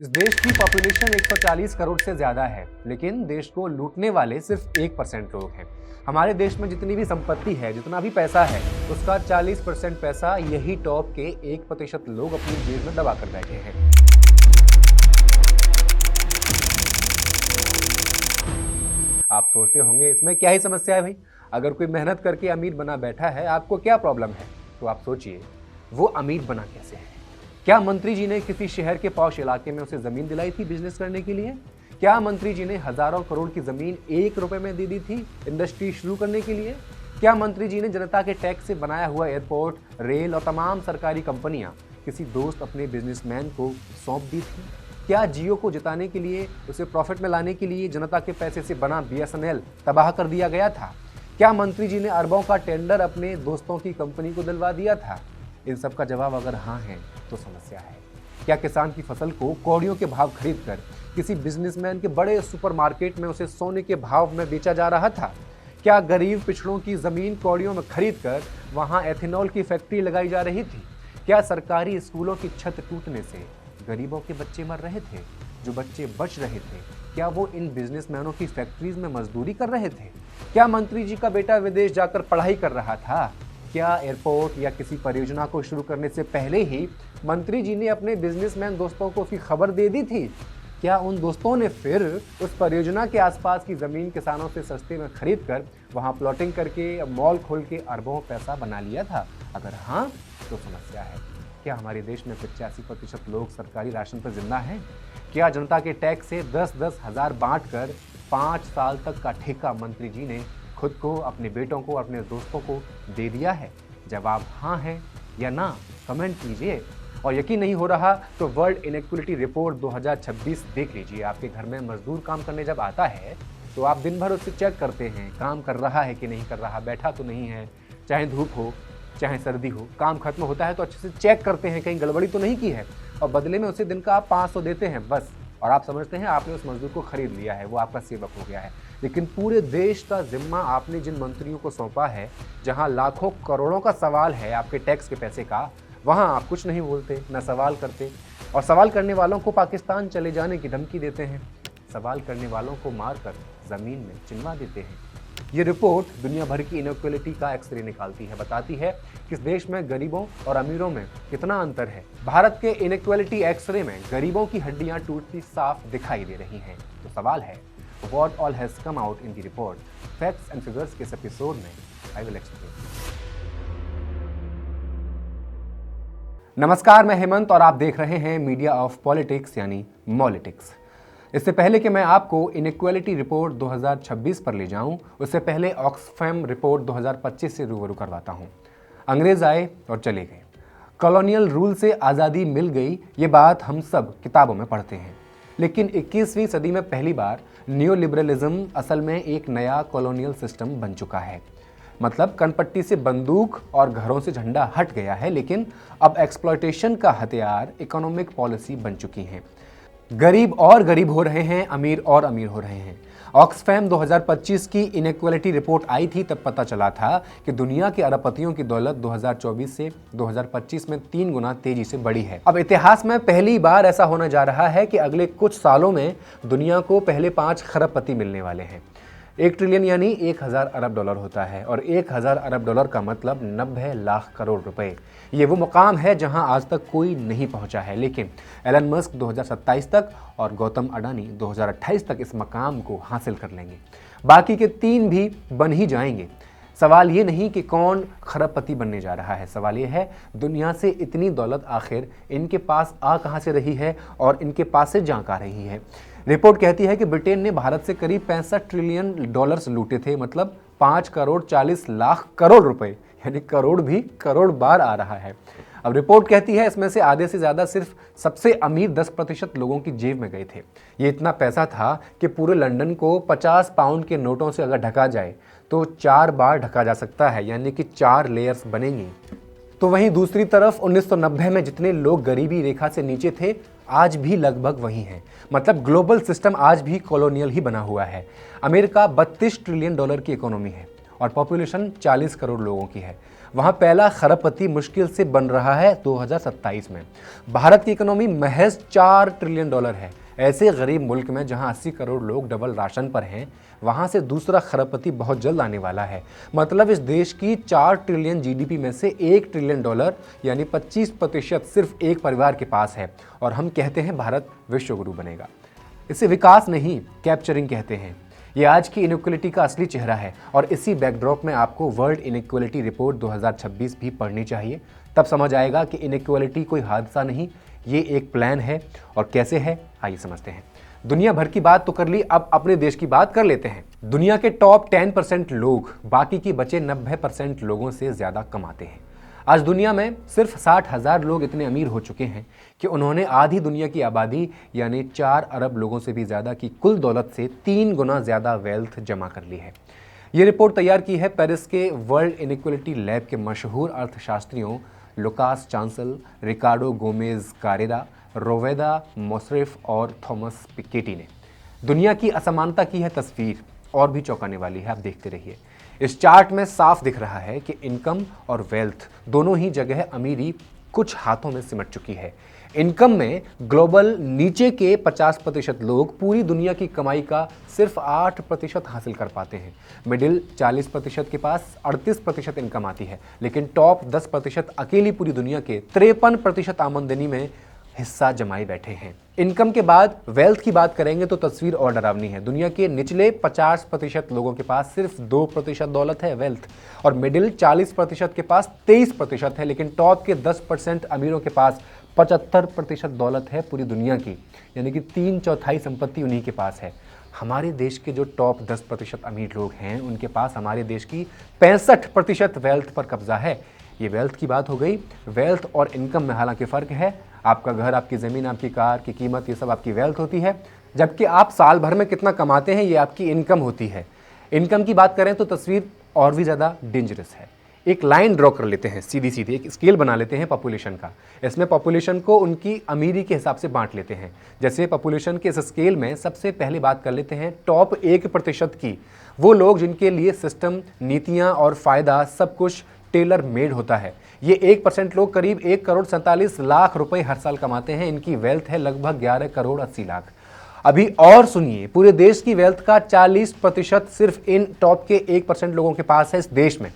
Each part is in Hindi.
इस देश की पॉपुलेशन 140 करोड़ से ज्यादा है, लेकिन देश को लूटने वाले सिर्फ 1% लोग हैं। हमारे देश में जितनी भी संपत्ति है, जितना भी पैसा है, उसका 40% पैसा यही टॉप के 1% लोग अपनी जेब में दबा कर बैठे हैं। आप सोचते होंगे इसमें क्या ही समस्या है भाई। अगर कोई मेहनत करके अमीर बना बैठा है, आपको क्या प्रॉब्लम है? तो आप सोचिए, वो अमीर बना कैसे है? क्या मंत्री जी ने किसी शहर के पॉश इलाके में उसे जमीन दिलाई थी बिजनेस करने के लिए? क्या मंत्री जी ने हजारों करोड़ की जमीन 1 रुपए में दे दी थी इंडस्ट्री शुरू करने के लिए? क्या मंत्री जी ने जनता के टैक्स से बनाया हुआ एयरपोर्ट, रेल और तमाम सरकारी कंपनियां किसी दोस्त अपने बिजनेसमैन को सौंप दी थी? क्या जियो को जिताने के लिए, उसे प्रॉफिट में लाने के लिए जनता के पैसे से बना बीएसएनएल तबाह कर दिया गया था? क्या मंत्री जी ने अरबों का टेंडर अपने दोस्तों की कंपनी को दिलवा दिया था? इन सब का जवाब अगर हाँ है तो समस्या है। क्या किसान की फसल को कौड़ियों के भाव खरीद कर किसी बिजनेसमैन के बड़े सुपरमार्केट में उसे सोने के भाव में बेचा जा रहा था? क्या गरीब पिछड़ों की जमीन कौड़ियों में खरीद कर वहां एथेनॉल की फैक्ट्री लगाई जा रही थी? क्या सरकारी स्कूलों की छत टूटने से गरीबों के बच्चे मर रहे थे? जो बच्चे बच रहे थे, क्या वो इन बिजनेसमैनों की फैक्ट्रीज में मजदूरी कर रहे थे? क्या मंत्री जी का बेटा विदेश जाकर पढ़ाई कर रहा था? क्या एयरपोर्ट या किसी परियोजना को शुरू करने से पहले ही मंत्री जी ने अपने बिजनेसमैन दोस्तों को उसकी खबर दे दी थी? क्या उन दोस्तों ने फिर उस परियोजना के आसपास की जमीन किसानों से सस्ते में खरीद कर वहां प्लॉटिंग करके मॉल खोल के अरबों पैसा बना लिया था? अगर हाँ तो समस्या है। क्या हमारे देश में 85% लोग सरकारी राशन पर जिंदा हैं? क्या जनता के टैक्स से 10-10 हजार बांट कर 5 साल तक का ठेका मंत्री जी ने खुद को, अपने बेटों को, अपने दोस्तों को दे दिया है? जवाब हाँ है या ना कमेंट कीजिए। और यकीन नहीं हो रहा तो वर्ल्ड इनइक्वालिटी रिपोर्ट 2026 देख लीजिए। आपके घर में मजदूर काम करने जब आता है तो आप दिन भर उससे चेक करते हैं, काम कर रहा है कि नहीं कर रहा, बैठा तो नहीं है, चाहे धूप हो चाहे सर्दी हो। काम खत्म होता है तो अच्छे से चेक करते हैं कहीं गड़बड़ी तो नहीं की है, और बदले में उसे दिन का आप 500 देते हैं बस। और आप समझते हैं आपने उस मजदूर को खरीद लिया है, वो आपका सेवक हो गया है। लेकिन पूरे देश का जिम्मा आपने जिन मंत्रियों को सौंपा है, जहां लाखों करोड़ों का सवाल है आपके टैक्स के पैसे का, वहां आप कुछ नहीं बोलते, न सवाल करते। और सवाल करने वालों को पाकिस्तान चले जाने की धमकी देते हैं, सवाल करने वालों को मारकर जमीन में चिनवा देते हैं। ये रिपोर्ट दुनिया भर की इनइक्वालिटी का एक्सरे निकालती है, बताती है कि इस देश में गरीबों और अमीरों में कितना अंतर है। भारत के इनइक्वालिटी एक्सरे में गरीबों की हड्डियां टूटती साफ दिखाई दे रही हैं। तो सवाल है, what all has come out in the report? Facts and figures के इस एपिसोड में आई विल एक्सप्लेन। नमस्कार, मैं हेमंत और आप देख रहे हैं मीडिया ऑफ पॉलिटिक्स यानी मॉलिटिक्स। इससे पहले कि मैं आपको इनइक्वालिटी रिपोर्ट 2026 पर ले जाऊं, उससे पहले ऑक्सफैम रिपोर्ट 2025 से रूबरू करवाता हूं। अंग्रेज आए और चले गए, कॉलोनियल रूल से आज़ादी मिल गई, ये बात हम सब किताबों में पढ़ते हैं। लेकिन 21वीं सदी में पहली बार न्यू लिबरलिज्म असल में एक नया कॉलोनियल सिस्टम बन चुका है। मतलब कनपट्टी से बंदूक और घरों से झंडा हट गया है, लेकिन अब एक्सप्लॉयटेशन का हथियार इकोनॉमिक पॉलिसी बन चुकी है। गरीब और गरीब हो रहे हैं, अमीर और अमीर हो रहे हैं। ऑक्सफैम 2025 की इनइक्वालिटी रिपोर्ट आई थी तब पता चला था कि दुनिया के अरबपतियों की दौलत 2024 से 2025 में 3 गुना तेजी से बढ़ी है। अब इतिहास में पहली बार ऐसा होने जा रहा है कि अगले कुछ सालों में दुनिया को पहले 5 खरबपति मिलने वाले हैं। 1 ट्रिलियन यानी 1000 अरब डॉलर होता है, और 1000 अरब डॉलर का मतलब 90 लाख करोड़ रुपए। ये वो मुकाम है जहां आज तक कोई नहीं पहुंचा है, लेकिन एलन मस्क 2027 तक और गौतम अडानी 2028 तक इस मकाम को हासिल कर लेंगे। बाकी के 3 भी बन ही जाएंगे। सवाल ये नहीं कि कौन खरबपति बनने जा रहा है, सवाल ये है दुनिया से इतनी दौलत आखिर इनके पास आ कहां से रही है और इनके पास से जा कहां रही है। रिपोर्ट कहती है कि ब्रिटेन ने भारत से करीब 65 ट्रिलियन डॉलर्स लूटे थे, मतलब 5 करोड़ 40 लाख करोड़ रुपए, यानी करोड़ भी करोड़ बार आ रहा है। अब रिपोर्ट कहती है इसमें से आधे से ज़्यादा सिर्फ सबसे अमीर 10% लोगों की जेब में गए थे। ये इतना पैसा था कि पूरे लंदन को 50 पाउंड के नोटों से अगर ढका जाए तो 4 बार ढका जा सकता है, यानी कि 4 लेयर्स बनेंगी। तो वहीं दूसरी तरफ 1990 में जितने लोग गरीबी रेखा से नीचे थे, आज भी लगभग वही हैं। मतलब ग्लोबल सिस्टम आज भी कॉलोनियल ही बना हुआ है। अमेरिका 32 ट्रिलियन डॉलर की इकोनॉमी है और पॉपुलेशन 40 करोड़ लोगों की है। वहां पहला खरबपति मुश्किल से बन रहा है 2027 में। भारत की इकोनॉमी महज $4 ट्रिलियन है। ऐसे गरीब मुल्क में जहां 80 करोड़ लोग डबल राशन पर हैं, वहां से दूसरा खरबपति बहुत जल्द आने वाला है। मतलब इस देश की 4 ट्रिलियन जीडीपी में से $1 ट्रिलियन यानी 25% सिर्फ एक परिवार के पास है, और हम कहते हैं भारत विश्व गुरु बनेगा। इसे विकास नहीं, कैप्चरिंग कहते हैं। ये आज की इनइक्वलिटी का असली चेहरा है, और इसी बैकड्रॉप में आपको वर्ल्ड इनइक्वलिटी रिपोर्ट 2026 भी पढ़नी चाहिए। तब समझ आएगा कि इनइक्वलिटी कोई हादसा नहीं, ये एक प्लान है। और कैसे है, आइए समझते हैं। दुनिया भर की बात तो कर ली, अब अपने देश की बात कर लेते हैं। दुनिया के टॉप 10% लोग बाकी की बचे 90% लोगों से ज्यादा कमाते हैं। आज दुनिया में सिर्फ 60,000 लोग इतने अमीर हो चुके हैं कि उन्होंने आधी दुनिया की आबादी यानी 4 अरब लोगों से भी ज्यादा की कुल दौलत से 3 गुना ज्यादा वेल्थ जमा कर ली है। ये रिपोर्ट तैयार की है पेरिस के वर्ल्ड इनइक्वलिटी लैब के मशहूर अर्थशास्त्रियों लुकास चांसल, रिकार्डो गोमेज कारेरा, रोवेदा मोसरिफ और थॉमस पिकेटी ने। दुनिया की असमानता की है तस्वीर, और भी चौंकाने वाली है, आप देखते रहिए। इस चार्ट में साफ दिख रहा है कि इनकम और वेल्थ दोनों ही जगह अमीरी कुछ हाथों में सिमट चुकी है। इनकम में ग्लोबल नीचे के 50% लोग पूरी दुनिया की कमाई का सिर्फ 8% हासिल कर पाते हैं। मिडिल 40% के पास 38% इनकम आती है, लेकिन टॉप 10% अकेली पूरी दुनिया के 53% आमदनी में हिस्सा जमाए बैठे हैं। इनकम के बाद वेल्थ की बात करेंगे तो तस्वीर और डरावनी है। दुनिया के निचले 50% लोगों के पास सिर्फ 2% दौलत है वेल्थ, और मिडिल 40% के पास 23% है, लेकिन टॉप के 10% अमीरों के पास 75% दौलत है पूरी दुनिया की, यानी कि 3/4 संपत्ति उन्हीं के पास है। हमारे देश के जो टॉप 10% अमीर लोग हैं, उनके पास हमारे देश की 65% वेल्थ पर कब्जा है। ये वेल्थ की बात हो गई। वेल्थ और इनकम में हालांकि फ़र्क है। आपका घर, आपकी ज़मीन, आपकी कार की कीमत, ये सब आपकी वेल्थ होती है, जबकि आप साल भर में कितना कमाते हैं ये आपकी इनकम होती है। इनकम की बात करें तो तस्वीर और भी ज़्यादा डेंजरस है। एक लाइन ड्रॉ कर लेते हैं सीधी सीधी, एक स्केल बना लेते हैं पॉपुलेशन का। इसमें पॉपुलेशन को उनकी अमीरी के हिसाब से बांट लेते हैं। जैसे पॉपुलेशन के इस स्केल में सबसे पहले बात कर लेते हैं टॉप 1% की। वो लोग जिनके लिए सिस्टम, नीतियाँ और फ़ायदा सब कुछ टेलर मेड होता है। ये 1% लोग करीब 1,47,00,000 रुपए हर साल कमाते हैं। इनकी वेल्थ है लगभग 11,80,00,000। अभी और सुनिए, पूरे देश की वेल्थ का 40% सिर्फ इन टॉप के 1% लोगों के पास है इस देश में।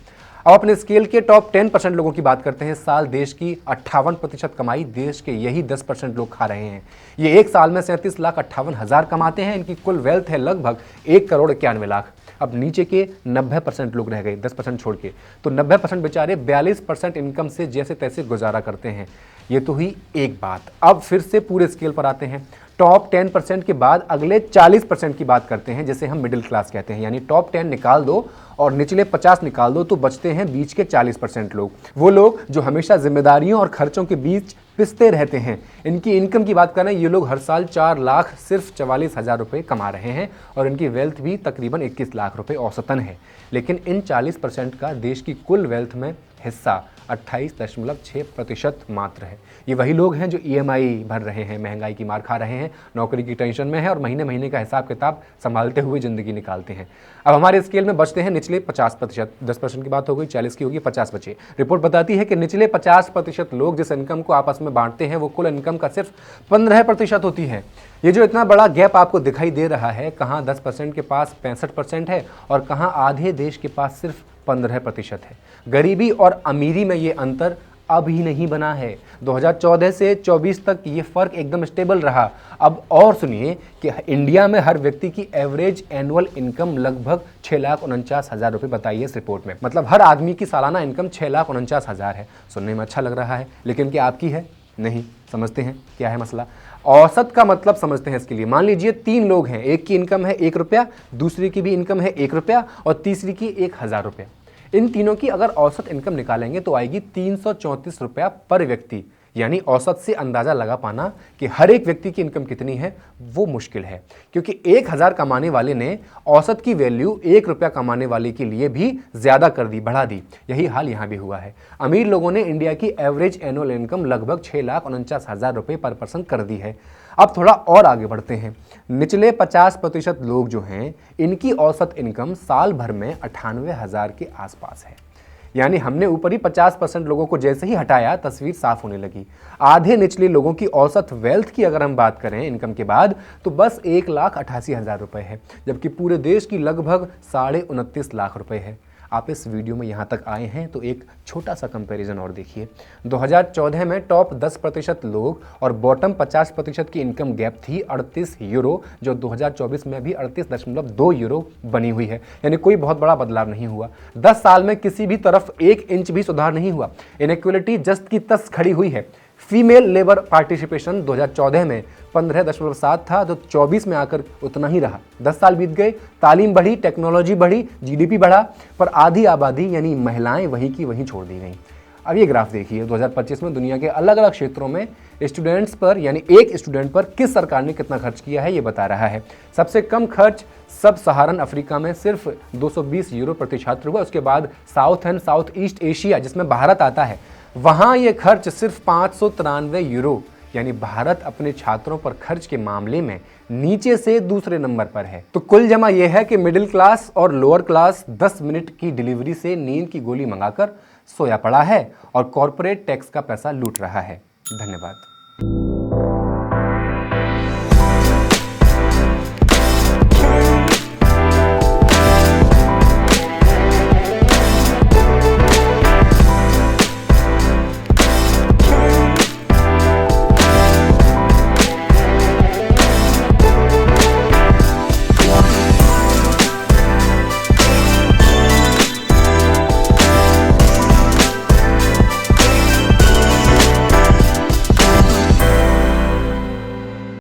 अब अपने स्केल के टॉप 10% लोगों की बात करते हैं। साल देश की 58% कमाई देश के यही 10% लोग खा रहे हैं। ये एक साल में 37,58,000 कमाते हैं। इनकी कुल वेल्थ है लगभग 1,91,00,000। अब नीचे के 90% लोग रह गए, 10% छोड़ के, तो 90% बेचारे 42% इनकम से जैसे तैसे गुजारा करते हैं। ये तो हुई एक बात। अब फिर से पूरे स्केल पर आते हैं। टॉप 10% के बाद अगले 40% की बात करते हैं, जिसे हम मिडिल क्लास कहते हैं। यानी टॉप 10 निकाल दो और निचले 50 निकाल दो तो बचते हैं बीच के 40% लोग। वो लोग जो हमेशा जिम्मेदारियों और खर्चों के बीच पिसते रहते हैं। इनकी इनकम की बात करें, ये लोग हर साल 4 लाख सिर्फ 44,000 रुपये कमा रहे हैं, और इनकी वेल्थ भी तकरीबन 21 लाख रुपये औसतन है। लेकिन इन 40% का देश की कुल वेल्थ में हिस्सा 28.6% मात्र है। ये वही लोग हैं जो EMI भर रहे हैं, महंगाई की मार खा रहे हैं, नौकरी की टेंशन में है और महीने महीने का हिसाब किताब संभालते हुए ज़िंदगी निकालते हैं। अब हमारे स्केल में बचते हैं निचले 50%। 10% की बात हो गई, 40 की होगी, 50 बचे। रिपोर्ट बताती है कि निचले 50% लोग जिस इनकम को आपस में बांटते हैं वो कुल इनकम का सिर्फ 15% होती है। ये जो इतना बड़ा गैप आपको दिखाई दे रहा है, कहाँ 10% के पास 65% है और कहाँ आधे देश के पास सिर्फ 15% है। गरीबी और अमीरी में ये अंतर अब ही नहीं बना है। 2014 से 24 तक ये फर्क एकदम स्टेबल रहा। अब और सुनिए कि इंडिया में हर व्यक्ति की एवरेज एनुअल इनकम लगभग 6,49,000 रुपये बताइए इस रिपोर्ट में। मतलब हर आदमी की सालाना इनकम 6,49,000 है। सुनने में अच्छा लग रहा है, लेकिन क्या आपकी है? नहीं। समझते हैं क्या है मसला। औसत का मतलब समझते हैं इसके लिए। मान लीजिए 3 लोग हैं, एक की इनकम है 1 रुपया, दूसरे की भी इनकम है 1 रुपया और तीसरी की 1,000 रुपया। इन तीनों की अगर औसत इनकम निकालेंगे तो आएगी 334 रुपया पर व्यक्ति। यानी औसत से अंदाजा लगा पाना कि हर एक व्यक्ति की इनकम कितनी है वो मुश्किल है, क्योंकि 1,000 कमाने वाले ने औसत की वैल्यू 1 रुपया कमाने वाले के लिए भी ज्यादा कर दी, बढ़ा दी। यही हाल यहाँ भी हुआ है। अमीर लोगों ने इंडिया की एवरेज एनुअल इनकम लगभग 6,49,000 रुपये पर पर्सन कर दी है। अब थोड़ा और आगे बढ़ते हैं। निचले 50% लोग जो हैं, इनकी औसत इनकम साल भर में 98,000 के आसपास है। यानी हमने ऊपरी 50% लोगों को जैसे ही हटाया तस्वीर साफ होने लगी। आधे निचले लोगों की औसत वेल्थ की अगर हम बात करें इनकम के बाद तो बस 1,88,000 रुपए है, जबकि पूरे देश की लगभग 29.5 लाख रुपए है। आप इस वीडियो में यहाँ तक आए हैं तो एक छोटा सा कंपैरिजन और देखिए। 2014 में टॉप 10% लोग और बॉटम 50% की इनकम गैप थी 38 यूरो, जो 2024 में भी 38.2 यूरो बनी हुई है। यानी कोई बहुत बड़ा बदलाव नहीं हुआ। 10 साल में किसी भी तरफ 1 इंच भी सुधार नहीं हुआ। इनइक्वलिटी जस्ट की तस खड़ी हुई है। फीमेल लेबर पार्टिसिपेशन 2014 में 15.7 था, तो 24 में आकर उतना ही रहा। 10 साल बीत गए, तालीम बढ़ी, टेक्नोलॉजी बढ़ी, जीडीपी बढ़ा, पर आधी आबादी यानी महिलाएं वहीं की वहीं छोड़ दी गई। अब ये ग्राफ देखिए, 2025 में दुनिया के अलग अलग क्षेत्रों में स्टूडेंट्स पर यानी एक स्टूडेंट पर किस सरकार ने कितना खर्च किया है ये बता रहा है। सबसे कम खर्च सब सहारन अफ्रीका में सिर्फ 220 यूरो प्रति छात्र हुआ। उसके बाद south and south east Asia, जिसमें भारत आता है, वहां ये खर्च सिर्फ 593 यूरो, यानी भारत अपने छात्रों पर खर्च के मामले में नीचे से दूसरे नंबर पर है। तो कुल जमा यह है कि मिडिल क्लास और लोअर क्लास 10 मिनट की डिलीवरी से नींद की गोली मंगाकर सोया पड़ा है और कॉर्पोरेट टैक्स का पैसा लूट रहा है। धन्यवाद।